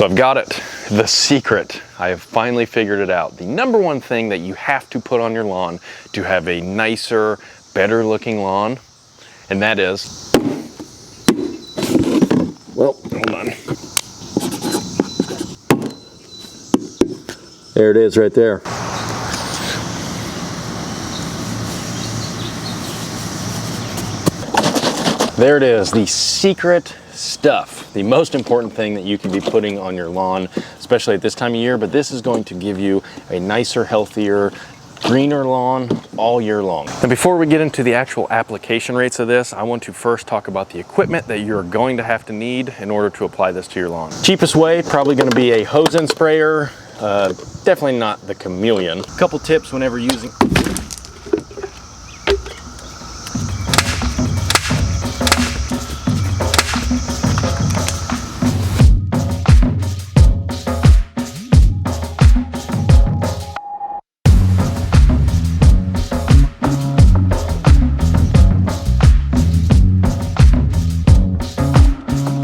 So I've got it, the secret. I have finally figured it out. The number one thing that you have to put on your lawn to have a nicer, better looking lawn, and that is, well, hold on. There it is right there. There it is, the secret stuff, the most important thing that you can be putting on your lawn, especially at this time of year, but this is going to give you a nicer, healthier, greener lawn all year long. And before we get into the actual application rates of this, I want to first talk about the equipment that you're going to have to need in order to apply this to your lawn. Cheapest way, probably gonna be a hose end sprayer, definitely not the Chameleon. A couple tips whenever using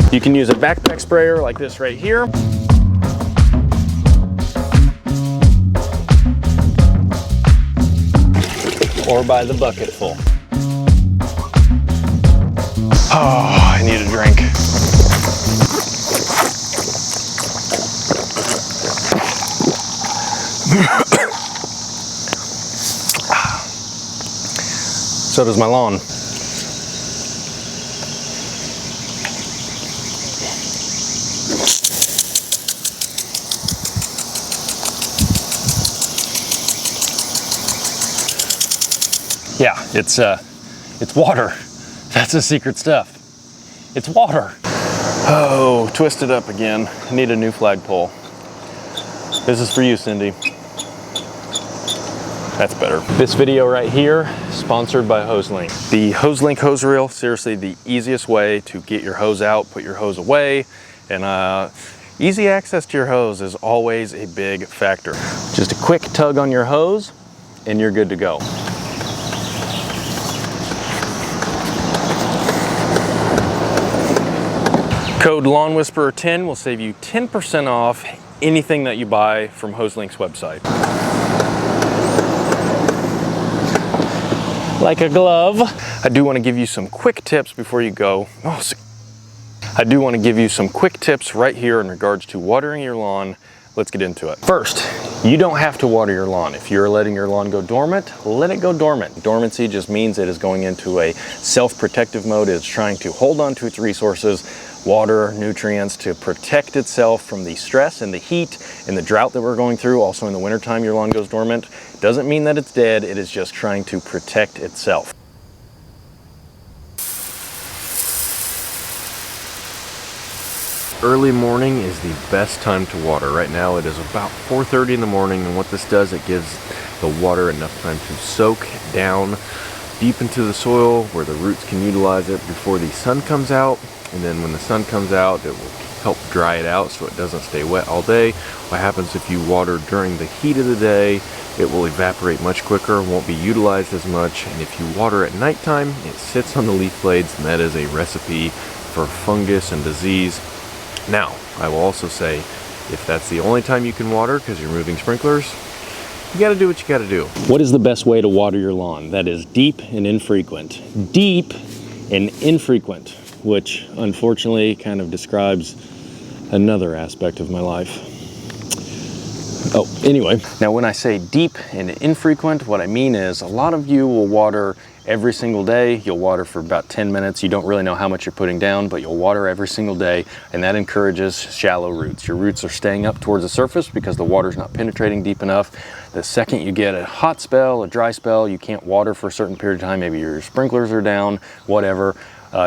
You can use a backpack sprayer like this right here. Or by the bucketful. Oh, I need a drink. So does my lawn. Yeah, it's water. That's the secret stuff. It's water. Oh, twisted up again. I need a new flagpole. This is for you, Cindy. That's better. This video right here, sponsored by HoseLink. The HoseLink hose reel, seriously the easiest way to get your hose out, put your hose away, and easy access to your hose is always a big factor. Just a quick tug on your hose, and you're good to go. Code Lawn Whisperer 10 will save you 10% off anything that you buy from HoseLink's website. Like a glove. I do want to give you some quick tips before you go. I do want to give you some quick tips right here in regards to watering your lawn. Let's get into it. First, you don't have to water your lawn. If you're letting your lawn go dormant, let it go dormant. Dormancy just means it is going into a self-protective mode. It's trying to hold on to its resources, water, nutrients, to protect itself from the stress and the heat and the drought that we're going through. Also in the wintertime, your lawn goes dormant. Doesn't mean that it's dead. It is just trying to protect itself. Early morning is the best time to water. Right now it is about 4:30 in the morning, and what this does, it gives the water enough time to soak down deep into the soil where the roots can utilize it before the sun comes out. And then when the sun comes out, it will help dry it out so it doesn't stay wet all day. What happens if you water during the heat of the day, it will evaporate much quicker, won't be utilized as much. And if you water at nighttime, it sits on the leaf blades, and that is a recipe for fungus and disease. Now, I will also say, if that's the only time you can water because you're moving sprinklers, you gotta do what you gotta do. What is the best way to water your lawn? That is deep and infrequent. Deep and infrequent, which unfortunately kind of describes another aspect of my life. Oh, anyway, now when I say deep and infrequent, what I mean is a lot of you will water every single day. You'll water for about 10 minutes. You don't really know how much you're putting down, but you'll water every single day, and that encourages shallow roots. Your roots are staying up towards the surface because the water's not penetrating deep enough. The second you get a hot spell, a dry spell, you can't water for a certain period of time, maybe your sprinklers are down, whatever,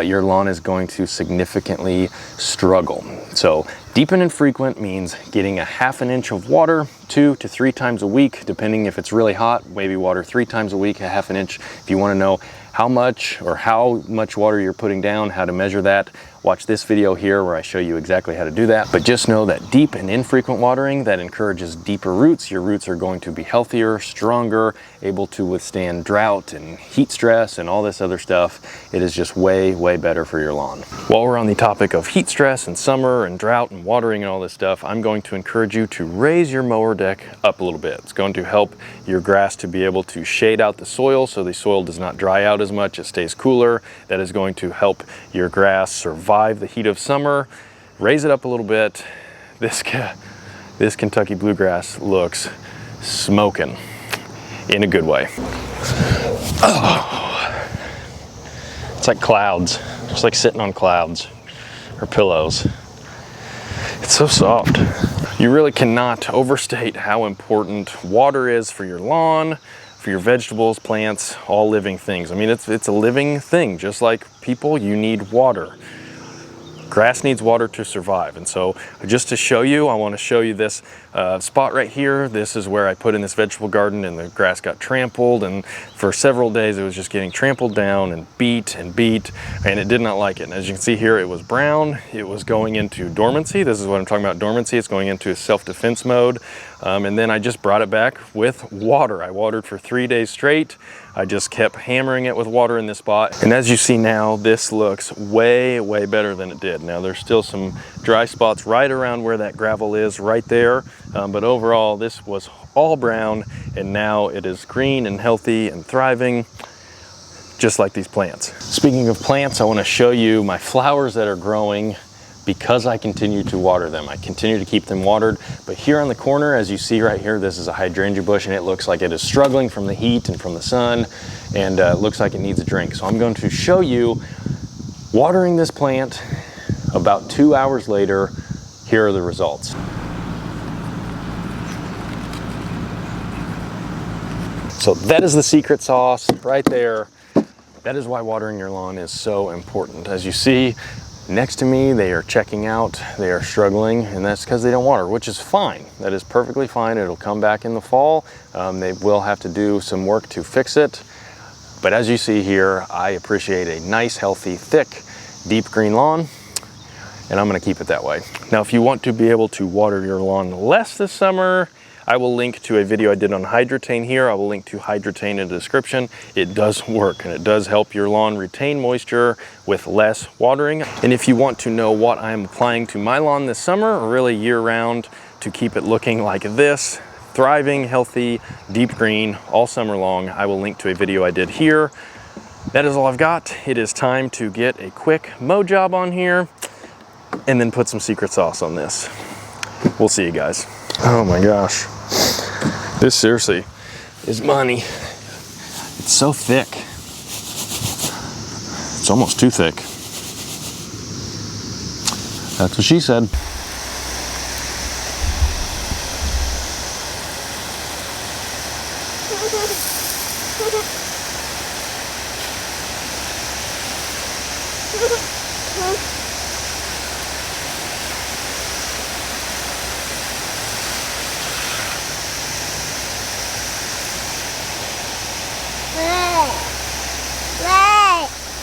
your lawn is going to significantly struggle. So deep and infrequent means getting a ½ inch of water 2 to 3 times a week, depending if it's really hot, maybe water 3 times a week, a ½ inch. If you want to know how much water you're putting down, how to measure that, watch this video here where I show you exactly how to do that. But just know that deep and infrequent watering, that encourages deeper roots. Your roots are going to be healthier, stronger, able to withstand drought and heat stress and all this other stuff. It is just way, way better for your lawn. While we're on the topic of heat stress and summer and drought and watering and all this stuff, I'm going to encourage you to raise your mower deck up a little bit. It's going to help your grass to be able to shade out the soil so the soil does not dry out as much, it stays cooler. That is going to help your grass survive the heat of summer. Raise it up a little bit. This Kentucky bluegrass looks smoking in a good way. Oh, it's like clouds. It's like sitting on clouds or pillows. It's so soft. You really cannot overstate how important water is for your lawn, for your vegetables, plants, all living things. I mean, it's a living thing. Just like people, you need water. Grass needs water to survive. And so just to show you, I want to show you this spot right here. This is where I put in this vegetable garden and the grass got trampled, and for several days it was just getting trampled down and beat, and it did not like it. And as you can see here, it was brown. It was going into dormancy. This is what I'm talking about, dormancy. It's going into self-defense mode. And then I just brought it back with water. I watered for 3 days straight. I just kept hammering it with water in this spot. And as you see now, this looks way, way better than it did. Now there's still some dry spots right around where that gravel is right there. But overall, this was all brown, and now it is green and healthy and thriving, just like these plants. Speaking of plants, I want to show you my flowers that are growing because I continue to water them. I continue to keep them watered. But here on the corner, as you see right here, this is a hydrangea bush, and it looks like it is struggling from the heat and from the sun, and it looks like it needs a drink. So I'm going to show you watering this plant. About 2 hours later, here are the results. So that is the secret sauce right there. That is why watering your lawn is so important. As you see next to me, they are checking out, they are struggling, and that's because they don't water, which is fine. That is perfectly fine. It'll come back in the fall. They will have to do some work to fix it. But as you see here, I appreciate a nice, healthy, thick, deep green lawn, and I'm gonna keep it that way. Now, if you want to be able to water your lawn less this summer, I will link to a video I did on Hydretain here. I will link to Hydretain in the description. It does work, and it does help your lawn retain moisture with less watering. And if you want to know what I'm applying to my lawn this summer, or really year-round, to keep it looking like this, thriving, healthy, deep green all summer long, I will link to a video I did here. That is all I've got. It is time to get a quick mow job on here and then put some secret sauce on this. We'll see you guys. Oh my gosh. This seriously is money. It's so thick. It's almost too thick. That's what she said.